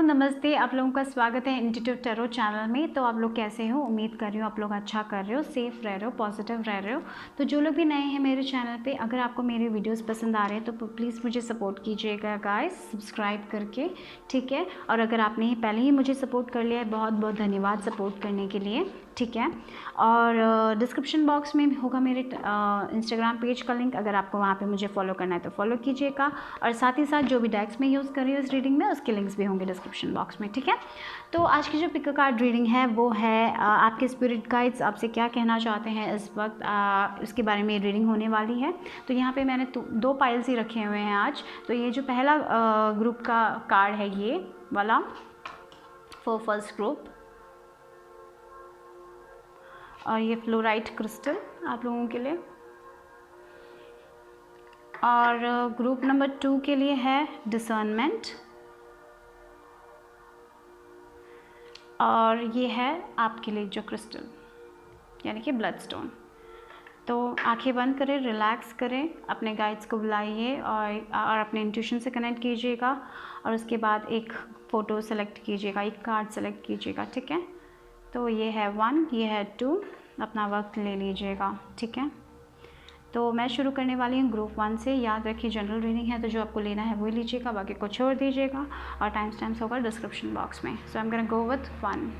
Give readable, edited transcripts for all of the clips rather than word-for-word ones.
नमस्ते, आप लोगों का स्वागत है इंस्टीट्यूट टैरो चैनल में। तो आप लोग कैसे हो? उम्मीद कर रही हूँ आप लोग अच्छा कर रहे हो, सेफ़ रह रहे हो, पॉजिटिव रह रहे हो। तो जो लोग भी नए हैं मेरे चैनल पे, अगर आपको मेरे वीडियोस पसंद आ रहे हैं तो प्लीज़ मुझे सपोर्ट कीजिएगा गाइस, सब्सक्राइब करके, ठीक है। और अगर आपने ही पहले ही मुझे सपोर्ट कर लिया है, बहुत बहुत धन्यवाद सपोर्ट करने के लिए, ठीक है। और डिस्क्रिप्शन बॉक्स में होगा मेरे इंस्टाग्राम पेज का लिंक, अगर आपको वहाँ पे मुझे फॉलो करना है तो फॉलो कीजिएगा। और साथ ही साथ जो भी डेक्स में यूज़ कर रही हूँ इस रीडिंग में, उसके लिंक्स भी होंगे डिस्क्रिप्शन बॉक्स में, ठीक है। तो आज की जो पिक कार्ड रीडिंग है वो है आपके स्पिरिट गाइड्स आपसे क्या कहना चाहते हैं इस वक्त, उसके बारे में रीडिंग होने वाली है। तो यहाँ पे मैंने दो पाइल्स ही रखे हुए हैं आज। तो ये जो पहला ग्रुप का कार्ड है ये वाला फॉर फर्स्ट ग्रुप, और ये फ्लोराइट क्रिस्टल आप लोगों के लिए। और ग्रुप नंबर 2 के लिए है डिसर्नमेंट, और ये है आपके लिए जो क्रिस्टल यानी कि ब्लड स्टोन। तो आंखें बंद करें, रिलैक्स करें, अपने गाइड्स को बुलाइए और अपने इंट्यूशन से कनेक्ट कीजिएगा। और उसके बाद एक फ़ोटो सेलेक्ट कीजिएगा, एक कार्ड सेलेक्ट कीजिएगा, ठीक है। तो ये है 1, ये है 2, अपना वक्त ले लीजिएगा, ठीक है। तो मैं शुरू करने वाली हूँ ग्रुप 1 से। याद रखिए जनरल रीडिंग है, तो जो आपको लेना है वो लीजिएगा, बाकी को छोड़ दीजिएगा। और टाइम स्टैम्प्स होगा डिस्क्रिप्शन बॉक्स में। So I am gonna go with 1।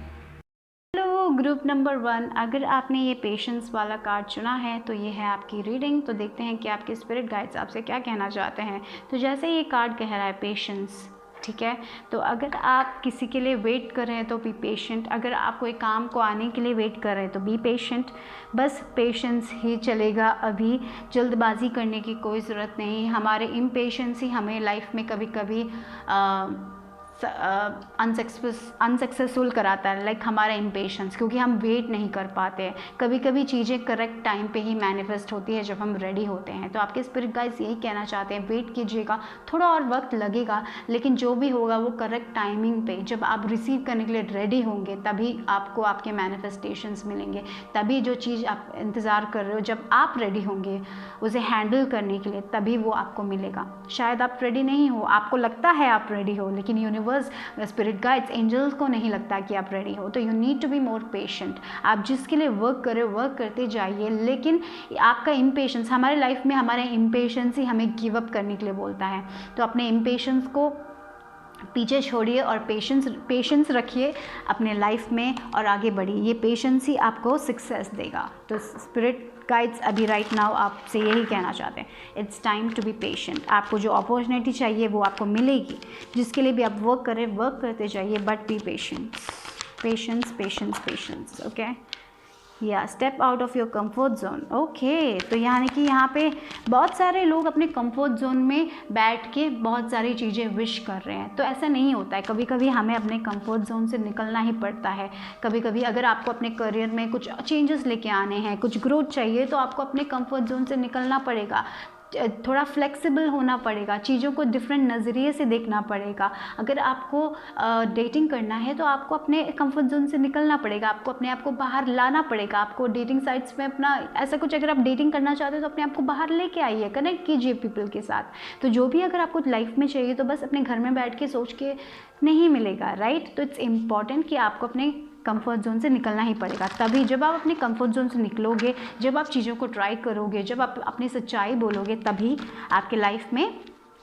Hello group number 1, अगर आपने ये पेशेंस वाला कार्ड चुना है तो ये है आपकी रीडिंग। तो देखते हैं कि आपके स्पिरिट गाइड्स आपसे क्या कहना चाहते हैं। तो जैसे ये कार्ड कह रहा है पेशेंस, ठीक है। तो अगर आप किसी के लिए वेट कर रहे हैं तो बी पेशेंट, अगर आप कोई काम को आने के लिए वेट कर रहे हैं तो बी पेशेंट। बस पेशेंस ही चलेगा, अभी जल्दबाजी करने की कोई ज़रूरत नहीं। हमारे इम्पेशेंस ही हमें लाइफ में कभी कभी अनसक्सेसफुल कराता है, लाइक हमारा इम्पेशेंस, क्योंकि हम वेट नहीं कर पाते हैं। कभी कभी चीज़ें करेक्ट टाइम पे ही मैनिफेस्ट होती है जब हम रेडी होते हैं। तो आपके स्पिरिट गाइड्स यही कहना चाहते हैं, वेट कीजिएगा, थोड़ा और वक्त लगेगा, लेकिन जो भी होगा वो करेक्ट टाइमिंग पे, जब आप रिसीव करने के लिए रेडी होंगे तभी आपको आपके मैनिफेस्टेशंस मिलेंगे। तभी जो चीज़ आप इंतज़ार कर रहे हो, जब आप रेडी होंगे उसे हैंडल करने के लिए, तभी वो आपको मिलेगा। शायद आप रेडी नहीं हो, आपको लगता है आप रेडी हो, लेकिन यूनिवर्स, स्पिरिट गाइड्स, एंजल्स को नहीं लगता कि आप रेडी हो। तो you need to be more patient. आप जिसके लिए वर्क कर रहे हो वर्क करते जाइए, लेकिन आपका इम्पेशेंस, हमारे लाइफ में हमारे इम्पेशेंस ही हमें गिव अप करने के लिए बोलता है। तो अपने इम्पेशेंस को पीछे छोड़िए और पेशेंस रखिए अपने लाइफ में और आगे बढ़िए। ये पेशेंस ही आपको सक्सेस देगा। तो स्पिरिट गाइड्स अभी राइट नाउ आपसे यही कहना चाहते हैं, it's time to be patient. आपको जो अपॉर्चुनिटी चाहिए वो आपको मिलेगी, जिसके लिए भी आप वर्क करें, वर्क करते जाइए, but be patient. Patience patience patience, okay. या step out of your comfort zone, okay. तो यानी कि यहाँ पे बहुत सारे लोग अपने कंफर्ट जोन में बैठ के बहुत सारी चीज़ें विश कर रहे हैं। तो ऐसा नहीं होता है, कभी कभी हमें अपने कंफर्ट जोन से निकलना ही पड़ता है। कभी कभी अगर आपको अपने करियर में कुछ चेंजेस लेके आने हैं, कुछ ग्रोथ चाहिए, तो आपको अपने कंफर्ट जोन से निकलना पड़ेगा, थोड़ा फ्लेक्सिबल होना पड़ेगा, चीज़ों को डिफरेंट नज़रिए से देखना पड़ेगा। अगर आपको डेटिंग करना है तो आपको अपने कंफर्ट जोन से निकलना पड़ेगा, आपको अपने आप को बाहर लाना पड़ेगा। आपको डेटिंग साइट्स में अपना ऐसा कुछ, अगर आप डेटिंग करना चाहते हो तो अपने आप को बाहर लेके आइए, कनेक्ट कीजिए पीपल के साथ। तो जो भी अगर आपको लाइफ में चाहिए तो बस अपने घर में बैठ के सोच के नहीं मिलेगा, राइट। तो इट्स इम्पॉर्टेंट कि आपको अपने कंफर्ट जोन से निकलना ही पड़ेगा। तभी जब आप अपने कंफर्ट जोन से निकलोगे, जब आप चीज़ों को ट्राई करोगे, जब आप अपनी सच्चाई बोलोगे, तभी आपके लाइफ में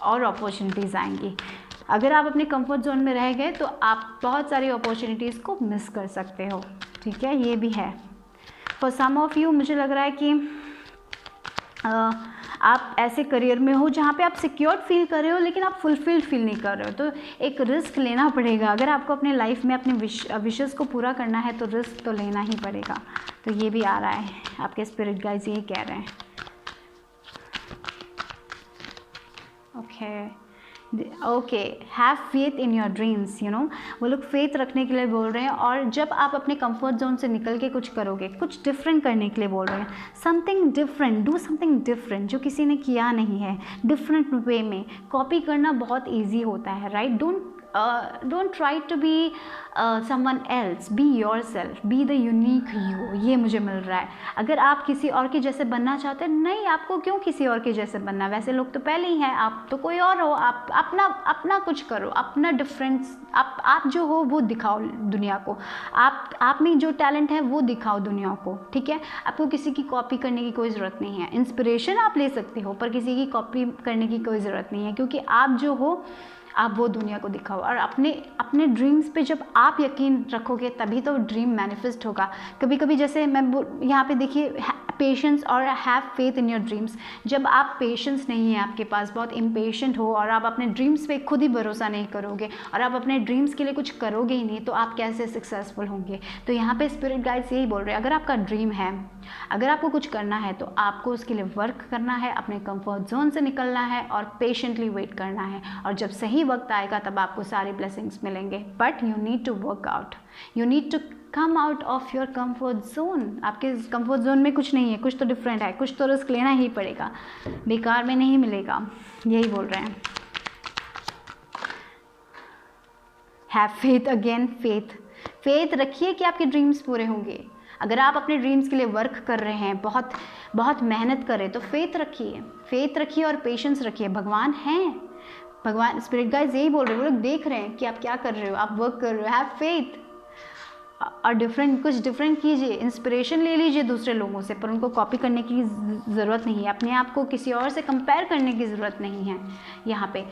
और अपॉर्चुनिटीज़ आएंगी। अगर आप अपने कंफर्ट जोन में रह गए तो आप बहुत सारी अपॉर्चुनिटीज़ को मिस कर सकते हो, ठीक है। ये भी है फॉर सम ऑफ यू। मुझे लग रहा है कि आप ऐसे करियर में हो जहाँ पे आप सिक्योर्ड फील कर रहे हो, लेकिन आप फुलफिल्ड फील नहीं कर रहे हो। तो एक रिस्क लेना पड़ेगा। अगर आपको अपने लाइफ में अपने विशेस को पूरा करना है तो रिस्क तो लेना ही पड़ेगा। तो ये भी आ रहा है, आपके स्पिरिट गाइड्स यही कह रहे हैं, okay. Okay, have faith in your dreams, you know. वो लोग फेथ रखने के लिए बोल रहे हैं। और जब आप अपने कंफर्ट जोन से निकल के कुछ करोगे, कुछ डिफरेंट करने के लिए बोल रहे हैं, something different, do something different जो किसी ने किया नहीं है, डिफरेंट वे में। कॉपी करना बहुत ईजी होता है, right. Don't don't try to be someone else, be yourself, be the unique you. ये मुझे मिल रहा है। अगर आप किसी और के जैसे बनना चाहते हैं, नहीं, आपको क्यों किसी और के जैसे बनना, वैसे लोग तो पहले ही हैं, आप तो कोई और हो, आप अपना कुछ करो, अपना डिफरेंस, आप जो हो वो दिखाओ दुनिया को, आप में जो टैलेंट है वो दिखाओ दुनिया को, ठीक है। आपको किसी की कॉपी करने की कोई ज़रूरत नहीं है। इंस्पिरेशन आप ले सकते हो, पर किसी की कॉपी करने की कोई ज़रूरत नहीं है, क्योंकि आप जो हो आप वो दुनिया को दिखाओ। और अपने ड्रीम्स पे जब आप यकीन रखोगे तभी तो ड्रीम मैनिफेस्ट होगा। कभी कभी जैसे मैं यहाँ पे देखिए, पेशेंस और have faith in your dreams. जब आप पेशेंस नहीं है आपके पास, बहुत इम्पेशेंट हो और आप अपने ड्रीम्स पे खुद ही भरोसा नहीं करोगे और आप अपने ड्रीम्स के लिए कुछ करोगे ही नहीं, तो आप कैसे सक्सेसफुल होंगे। तो यहाँ पे स्पिरिट गाइड्स यही बोल रहे हैं, अगर आपका ड्रीम है, अगर आपको कुछ करना है, तो आपको उसके लिए वर्क करना है, अपने कंफर्ट जोन से निकलना है और पेशेंटली वेट करना है। और जब सही वक्त आएगा तब आपको सारे ब्लेसिंग्स मिलेंगे। But you need to work out, you need to come out of your comfort zone. आपके कंफर्ट जोन में कुछ नहीं है, कुछ तो डिफरेंट है, कुछ तो रिस्क लेना ही पड़ेगा, बेकार में नहीं मिलेगा। यही बोल रहे हैं। हैव फेथ, अगेन फेथ रखिए कि आपके ड्रीम्स पूरे होंगे। अगर आप अपने ड्रीम्स के लिए वर्क कर रहे हैं, बहुत मेहनत करें, तो फेथ रखिए और पेशेंस रखिए। भगवान हैं, भगवान स्पिरिट गाइड्स यही बोल रहे हैं, वो लोग देख रहे हैं कि आप क्या कर रहे हो, आप वर्क कर रहे हो। हैव फेथ और कुछ डिफरेंट कीजिए, इंस्पिरेशन ले लीजिए दूसरे लोगों से, पर उनको कॉपी करने की ज़रूरत नहीं है, अपने आप को किसी और से कंपेयर करने की ज़रूरत नहीं है। यहाँ पे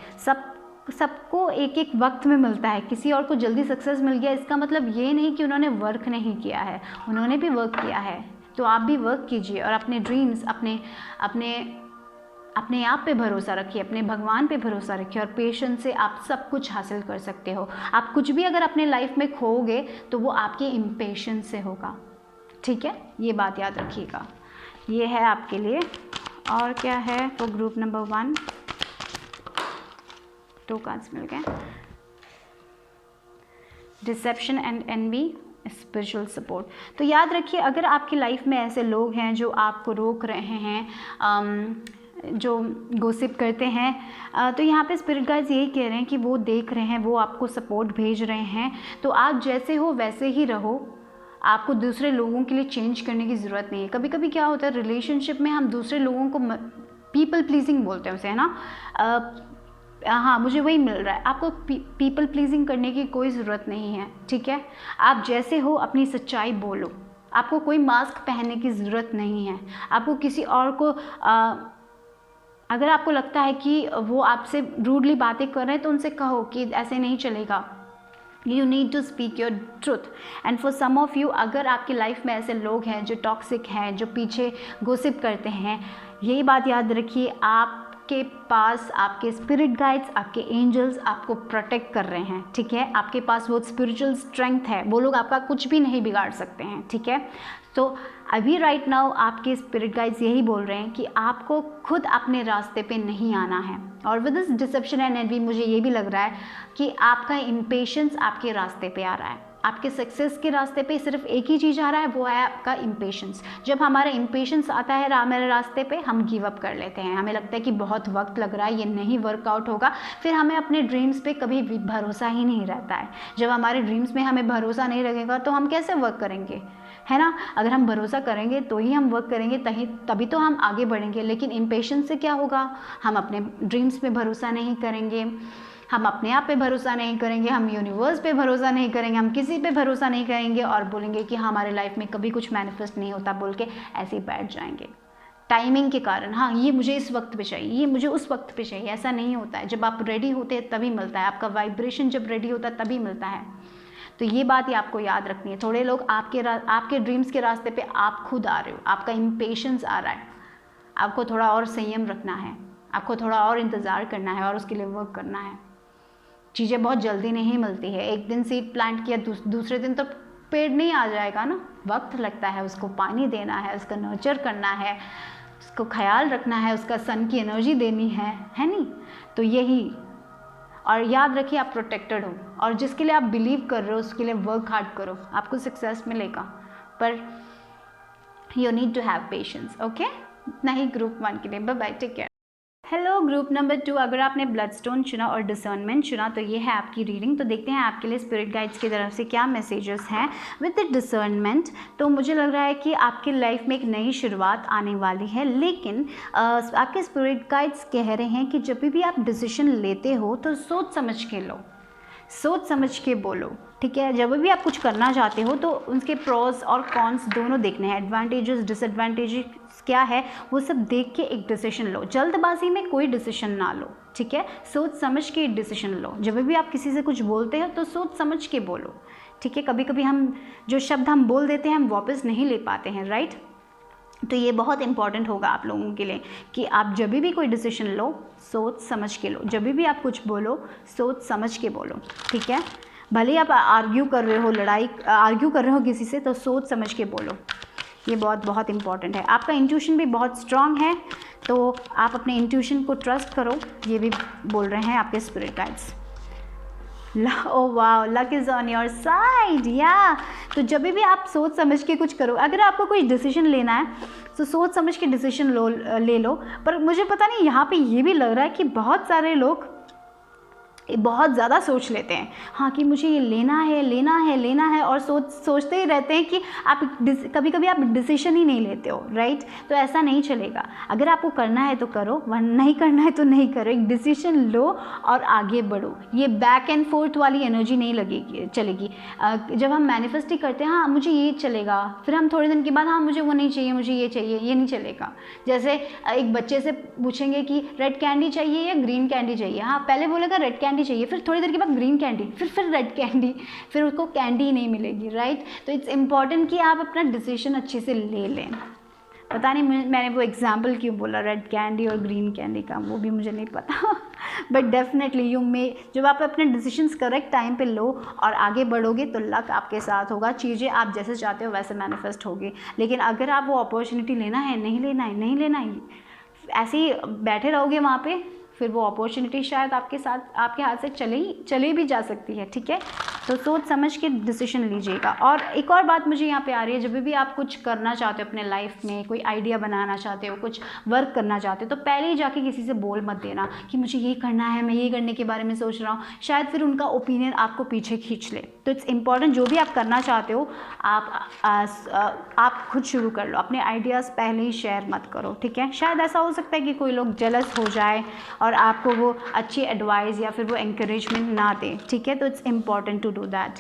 सबको एक एक वक्त में मिलता है। किसी और को जल्दी सक्सेस मिल गया, इसका मतलब ये नहीं कि उन्होंने वर्क नहीं किया है, उन्होंने भी वर्क किया है। तो आप भी वर्क कीजिए और अपने ड्रीम्स, अपने आप पे भरोसा रखिए, अपने भगवान पे भरोसा रखिए और पेशेंस से आप सब कुछ हासिल कर सकते हो। आप कुछ भी अगर अपने लाइफ में खोओगे तो वो आपकी इम्पेशेंस से होगा, ठीक है। ये बात याद रखिएगा। ये है आपके लिए। और क्या है तो ग्रुप नंबर 1, 2 कार्ड्स मिल गए। Deception and envy, spiritual support. तो याद रखिए, अगर आपकी लाइफ में ऐसे लोग हैं जो आपको रोक रहे हैं, जो गोसिप करते हैं, तो यहाँ पे स्पिरिट गाइड्स यही कह रहे हैं कि वो देख रहे हैं, वो आपको सपोर्ट भेज रहे हैं। तो आप जैसे हो वैसे ही रहो, आपको दूसरे लोगों के लिए चेंज करने की ज़रूरत नहीं है। कभी कभी क्या होता है रिलेशनशिप में, हम दूसरे लोगों को पीपल प्लीजिंग बोलते हैं उसे, है ना। हाँ, मुझे वही मिल रहा है। आपको पीपल प्लीजिंग करने की कोई ज़रूरत नहीं है, ठीक है। आप जैसे हो अपनी सच्चाई बोलो, आपको कोई मास्क पहनने की ज़रूरत नहीं है। आपको किसी और को अगर आपको लगता है कि वो आपसे रूडली बातें कर रहे हैं, तो उनसे कहो कि ऐसे नहीं चलेगा। You need to speak your truth. And for some of you, अगर आपकी लाइफ में ऐसे लोग हैं जो टॉक्सिक हैं, जो पीछे गोसिप करते हैं, यही बात याद रखिए, आपके पास आपके स्पिरिट गाइड्स, आपके एंजल्स आपको प्रोटेक्ट कर रहे हैं, ठीक है। आपके पास वो स्पिरिचुअल स्ट्रेंथ है, वो लोग आपका कुछ भी नहीं बिगाड़ सकते हैं, ठीक है। तो अभी राइट नाउ आपके स्पिरिट गाइड्स यही बोल रहे हैं कि आपको खुद अपने रास्ते पे नहीं आना है। और with this deception and envy, मुझे ये भी लग रहा है कि आपका इम्पेशेंस आपके रास्ते पे आ रहा है। आपके सक्सेस के रास्ते पे सिर्फ एक ही चीज़ आ रहा है, वो है आपका इम्पेशेंस। जब हमारा इम्पेशेंस आता है हमारे रास्ते पे, हम गिव अप कर लेते हैं। हमें लगता है कि बहुत वक्त लग रहा है, ये नहीं वर्कआउट होगा, फिर हमें अपने ड्रीम्स पे कभी भी भरोसा ही नहीं रहता है। जब हमारे ड्रीम्स में हमें भरोसा नहीं रहेगा तो हम कैसे वर्क करेंगे, है ना। अगर हम भरोसा करेंगे तो ही हम वर्क करेंगे, तभी तो हम आगे बढ़ेंगे। लेकिन इम्पेशेंस से क्या होगा, हम अपने ड्रीम्स पे भरोसा नहीं करेंगे, हम अपने आप पे भरोसा नहीं करेंगे, हम यूनिवर्स पे भरोसा नहीं करेंगे, हम किसी पे भरोसा नहीं करेंगे और बोलेंगे कि हमारे लाइफ में कभी कुछ मैनिफेस्ट नहीं होता बोल के ऐसे ही बैठ जाएंगे टाइमिंग के कारण। हाँ, ये मुझे इस वक्त पे चाहिए, ये मुझे उस वक्त पे चाहिए, ऐसा नहीं होता है। जब आप रेडी होते हैं तभी मिलता है, आपका वाइब्रेशन जब रेडी होता है तभी मिलता है। तो ये बात ही आपको याद रखनी है। थोड़े लोग आपके ड्रीम्स के रास्ते पे आप खुद आ रहे हो, आपका इम्पेशेंस आ रहा है, आपको थोड़ा और संयम रखना है, आपको थोड़ा और इंतज़ार करना है और उसके लिए वर्क करना है। चीज़ें बहुत जल्दी नहीं मिलती है। एक दिन सीड प्लांट किया, दूसरे दिन तो पेड़ नहीं आ जाएगा ना, वक्त लगता है, उसको पानी देना है, उसका नर्चर करना है, उसको ख्याल रखना है, उसका सन की एनर्जी देनी है नहीं। तो यही, और याद रखिए आप प्रोटेक्टेड हो और जिसके लिए आप बिलीव कर रहे हो उसके लिए वर्क हार्ड करो, आपको सक्सेस मिलेगा। पर you need to have patience, okay. इतना ही ग्रुप 1 के लिए। Bye bye, take care. Hello group number 2, अगर आपने ब्लडस्टोन चुना और डिसर्नमेंट चुना तो ये है आपकी रीडिंग। तो देखते हैं आपके लिए स्पिरिट गाइड्स की तरफ से क्या मैसेजेस हैं विद द डिसर्नमेंट। तो मुझे लग रहा है कि आपकी लाइफ में एक नई शुरुआत आने वाली है, लेकिन आपके स्पिरिट गाइड्स कह रहे हैं कि जब भी आप डिसीजन लेते हो तो सोच समझ के लो, सोच समझ के बोलो, ठीक है। जब भी आप कुछ करना चाहते हो तो उनके प्रोज और कॉन्स दोनों देखने हैं, एडवांटेजेस डिसएडवांटेजेस क्या है वो सब देख के एक डिसीजन लो। जल्दबाजी में कोई डिसीजन ना लो, ठीक है। सोच समझ के एक डिसीजन लो। जब भी आप किसी से कुछ बोलते हो तो सोच समझ के बोलो, ठीक है। कभी कभी हम जो शब्द हम बोल देते हैं हम वापस नहीं ले पाते हैं, राइट। तो ये बहुत इंपॉर्टेंट होगा आप लोगों के लिए कि आप जब भी कोई डिसीजन लो सोच समझ के लो। जब भी आप कुछ बोलो सोच समझ के बोलो, ठीक है। भले ही आप आर्ग्यू कर रहे हो, आर्ग्यू कर रहे हो किसी से, तो सोच समझ के बोलो। ये बहुत बहुत इंपॉर्टेंट है। आपका इंट्यूशन भी बहुत स्ट्रांग है, तो आप अपने इंट्यूशन को ट्रस्ट करो, ये भी बोल रहे हैं आपके spirit guides. Oh wow, luck is on your side, या। तो जब भी आप सोच समझ के कुछ करो, अगर आपको कोई डिसीजन लेना है तो सोच समझ के डिसीजन ले लो। पर मुझे पता नहीं, यहाँ पे ये भी लग रहा है कि बहुत सारे लोग बहुत ज़्यादा सोच लेते हैं, हाँ कि मुझे ये लेना है और सोचते ही रहते हैं कि आप कभी कभी आप डिसीजन ही नहीं लेते हो, राइट। तो ऐसा नहीं चलेगा। अगर आपको करना है तो करो, वरना नहीं करना है तो नहीं करो। एक डिसीजन लो और आगे बढ़ो। ये बैक एंड फोर्थ वाली एनर्जी नहीं चलेगी। जब हम मैनिफेस्ट करते हैं, हाँ मुझे ये चलेगा, फिर हम थोड़े दिन के बाद हाँ मुझे वो नहीं चाहिए, मुझे ये चाहिए, ये नहीं चलेगा। जैसे एक बच्चे से पूछेंगे कि रेड कैंडी चाहिए या ग्रीन कैंडी चाहिए, हाँ पहले बोलेगा रेड कैंडी चाहिए, फिर थोड़ी देर के बाद ग्रीन कैंडी, फिर रेड कैंडी, फिर उसको कैंडी ही नहीं मिलेगी, राइट। तो इट्स इम्पॉर्टेंट कि आप अपना डिसीजन अच्छे से ले लें। पता नहीं मैंने वो एग्जाम्पल क्यों बोला रेड कैंडी और ग्रीन कैंडी का, वो भी मुझे नहीं पता बट डेफिनेटली जब आप अपने डिसीजंस करेक्ट टाइम पे लो और आगे बढ़ोगे तो लक आपके साथ होगा, चीज़ें आप जैसे चाहते हो वैसे मैनिफेस्ट होगी। लेकिन अगर आप वो अपॉर्चुनिटी लेना है, नहीं लेना है, ऐसे ही बैठे रहोगे वहाँ पे, फिर वो अपॉर्चुनिटी शायद आपके हाथ से चले भी जा सकती है, ठीक है। तो सोच समझ के डिसीजन लीजिएगा। और एक और बात मुझे यहाँ पे आ रही है, जब भी आप कुछ करना चाहते हो अपने लाइफ में, कोई आइडिया बनाना चाहते हो, कुछ वर्क करना चाहते हो, तो पहले ही जाके किसी से बोल मत देना कि मुझे ये करना है, मैं ये करने के बारे में सोच रहा हूँ। शायद फिर उनका ओपिनियन आपको पीछे खींच ले। तो इट्स इम्पॉर्टेंट, जो भी आप करना चाहते हो आप खुद शुरू कर लो। अपने आइडियाज़ पहले ही शेयर मत करो, ठीक है। शायद ऐसा हो सकता है कि कोई लोग जेलस हो जाए और आपको वो अच्छी एडवाइस या फिर वो एनकरेजमेंट ना दे, ठीक है। तो it's important to do that.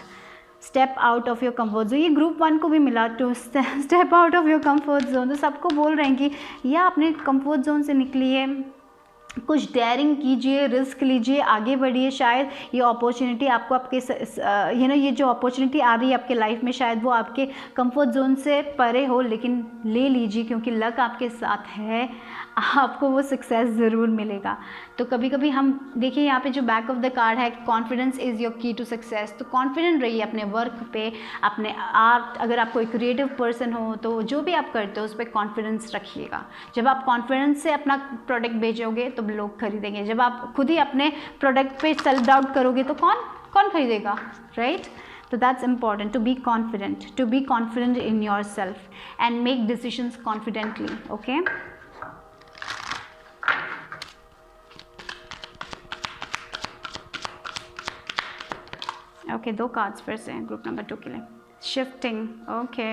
Step out of your comfort zone, ये ग्रुप 1 को भी मिला, to step out of your comfort zone. तो सबको बोल रहे हैं कि या अपने कंफर्ट जोन से निकलिए, कुछ डेयरिंग कीजिए, रिस्क लीजिए, आगे बढ़िए। शायद ये अपॉर्चुनिटी आपको आपके ये जो अपॉर्चुनिटी आ रही है आपके लाइफ में, शायद वो आपके कंफर्ट जोन से परे हो, लेकिन ले लीजिए क्योंकि लक आपके साथ है, आपको वो सक्सेस ज़रूर मिलेगा। तो कभी कभी हम देखिए यहाँ पे जो बैक ऑफ द कार्ड है, कॉन्फिडेंस इज़ योर की टू सक्सेस। तो कॉन्फिडेंट रहिए अपने वर्क पे, अपने आर्ट, अगर आप कोई क्रिएटिव पर्सन हो तो जो भी आप करते हो उस पर कॉन्फिडेंस रखिएगा। जब आप कॉन्फिडेंस से अपना प्रोडक्ट भेजोगे तो लोग खरीदेंगे। जब आप खुद ही अपने प्रोडक्ट पे सेल्फ डाउट करोगे तो कौन खरीदेगा, right. So that's important, to be confident in yourself and make decisions confidently, okay. Okay 2 cards फिर से ग्रुप नंबर 2 के लिए। शिफ्टिंग, ओके,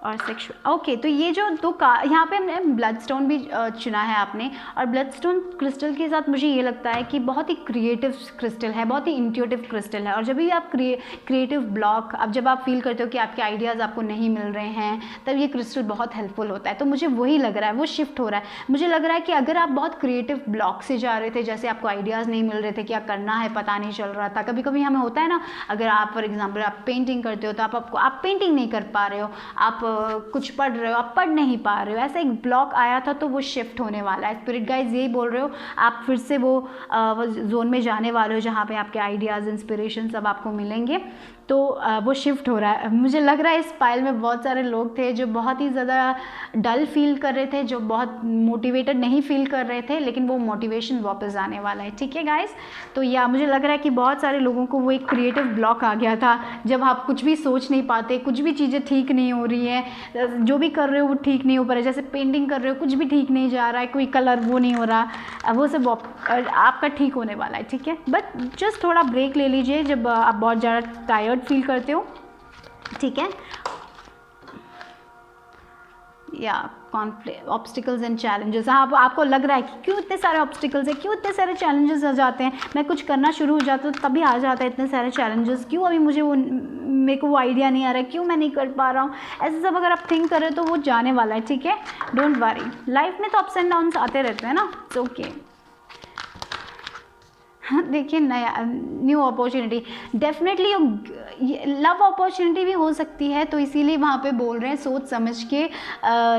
और सेक्सुअल, ओके। तो ये जो 2 यहाँ पे हमने ब्लडस्टोन भी चुना है आपने, और ब्लडस्टोन क्रिस्टल के साथ मुझे ये लगता है कि बहुत ही क्रिएटिव क्रिस्टल है, बहुत ही इंट्यूटिव क्रिस्टल है। और जब भी आप क्रिएटिव ब्लॉक, अब जब आप फील करते हो कि आपके आइडियाज़ आपको नहीं मिल रहे हैं, तब ये क्रिस्टल बहुत हेल्पफुल होता है। तो मुझे वही लग रहा है, वो शिफ्ट हो रहा है। मुझे लग रहा है कि अगर आप बहुत क्रिएटिव ब्लॉक से जा रहे थे, जैसे आपको आइडियाज़ नहीं मिल रहे थे, क्या करना है पता नहीं चल रहा था। कभी कभी हमें होता है ना, अगर आप फॉर एग्जाम्पल आप पेंटिंग करते हो तो आप पेंटिंग नहीं कर पा रहे हो, आप कुछ पढ़ रहे हो, आप पढ़ नहीं पा रहे हो, ऐसा एक ब्लॉक आया था, तो वो शिफ्ट होने वाला है। स्पिरिट गाइड्स यही बोल रहे हो, आप फिर से वो जोन में जाने वाले हो जहाँ पे आपके आइडियाज़, इंस्पिरेशन सब आपको मिलेंगे। तो वो शिफ्ट हो रहा है। मुझे लग रहा है इस पाइल में बहुत सारे लोग थे जो बहुत ही ज़्यादा डल फील कर रहे थे, जो बहुत मोटिवेटेड नहीं फील कर रहे थे, लेकिन वो मोटिवेशन वापस आने वाला है, ठीक है गाइस। तो या मुझे लग रहा है कि बहुत सारे लोगों को वो एक क्रिएटिव ब्लॉक आ गया था, जब आप कुछ भी सोच नहीं पाते, कुछ भी चीज़ें ठीक नहीं हो रही हैं, हैं, जो भी कर रहे हो वो ठीक नहीं हो पा रहा है, जैसे पेंटिंग कर रहे हो कुछ भी ठीक नहीं जा रहा है, कोई कलर वो नहीं हो रहा, वो सब आपका ठीक होने वाला है, ठीक है। बट जस्ट थोड़ा ब्रेक ले लीजिए जब आप बहुत ज़्यादा टायर्ड फील करते हो, ठीक है। या कॉन्फ्लिक्ट, ऑब्स्टिकल्स एंड चैलेंजेस, हाँ आपको लग रहा है कि क्यों इतने सारे ऑब्स्टिकल्स हैं, क्यों इतने सारे चैलेंजेस आ जाते हैं, मैं कुछ करना शुरू हो जाता हूँ तभी आ जाता है इतने सारे चैलेंजेस, क्यों अभी मुझे वो मेरे को वो आइडिया नहीं आ रहा है, क्यों मैं नहीं कर पा रहा हूँ, ऐसे सब अगर आप थिंक करें तो वो जाने वाला है, ठीक है। डोंट वरी, लाइफ में तो अप्स एंड डाउन्स आते रहते हैं ना, इट्स ओके। देखिए नया new opportunity, definitely love opportunity भी हो सकती है, तो इसीलिए वहाँ पे बोल रहे हैं सोच समझ के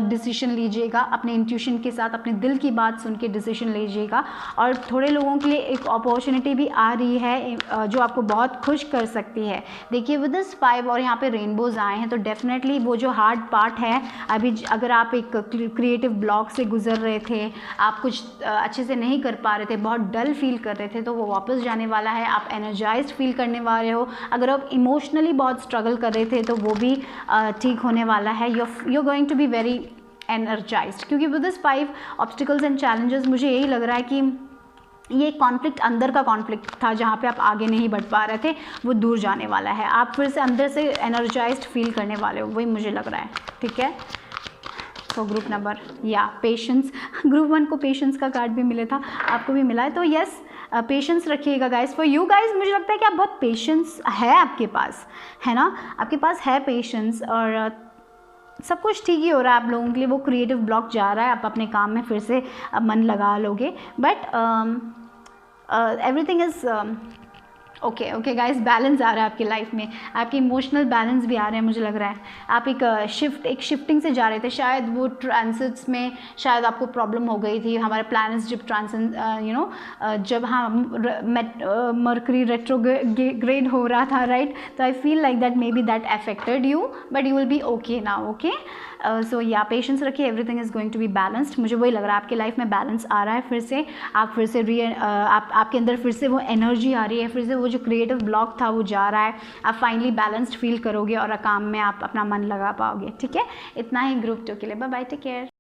डिसीजन लीजिएगा, अपने इंट्यूशन के साथ अपने दिल की बात सुन के डिसीजन लीजिएगा। और थोड़े लोगों के लिए एक अपॉर्चुनिटी भी आ रही है जो आपको बहुत खुश कर सकती है। देखिए विद दिस 5 और यहाँ पे रेनबोज आए हैं, तो डेफिनेटली वो जो हार्ड पार्ट है अभी, अगर आप एक क्रिएटिव ब्लॉक से गुजर रहे थे, आप कुछ अच्छे से नहीं कर पा रहे थे, बहुत डल फील कर रहे थे, तो वो वापस जाने वाला है, आप एनर्जाइज्ड फील करने वाले हो। अगर आप इमोशनली बहुत स्ट्रगल कर रहे थे तो वो भी ठीक होने वाला है, you're going to be very energized, क्योंकि with this 5 obstacles and challenges मुझे यही लग रहा है कि ये कॉन्फ्लिक्ट अंदर का कॉन्फ्लिक्ट था, जहाँ पे आप आगे नहीं बढ़ पा रहे थे, वो दूर जाने वाला है, आप फिर से अंदर से एनर्जाइज्ड फील करने वाले हो, वही मुझे लग रहा है, ठीक है। तो ग्रुप नंबर या पेशेंस, ग्रुप 1 को पेशेंस का कार्ड भी मिला था, आपको भी मिला है, तो यस पेशेंस रखिएगा गाइस। फॉर यू गाइस मुझे लगता है कि आप बहुत पेशेंस है आपके पास, है ना, आपके पास है पेशेंस, और सब कुछ ठीक ही हो रहा है आप लोगों के लिए। वो क्रिएटिव ब्लॉक जा रहा है, आप अपने काम में फिर से मन लगा लोगे, but everything is okay guys, balance आ रहा है आपकी लाइफ में, आपके इमोशनल बैलेंस भी आ रहे हैं, मुझे लग रहा है आप एक शिफ्टिंग से जा रहे थे, शायद वो ट्रांसिट्स में शायद आपको प्रॉब्लम हो गई थी, हमारे प्लैनेट्स जब जब हाँ मरकरी रेट्रोग्रेड हो रहा था, राइट, तो I feel like that maybe that affected you, but you will be okay now, okay. So या पेशेंस रखिए, everything is going to be balanced. मुझे वही लग रहा है आपकी लाइफ में बैलेंस आ रहा है, फिर से आप फिर से आपके अंदर फिर से वो एनर्जी आ रही है, फिर से वो जो क्रिएटिव ब्लॉक था वो जा रहा है, आप फाइनली बैलेंस्ड फील करोगे और काम में आप अपना मन लगा पाओगे, ठीक है। इतना ही ग्रुप 2 के लिए, बाय बाय, टेक केयर।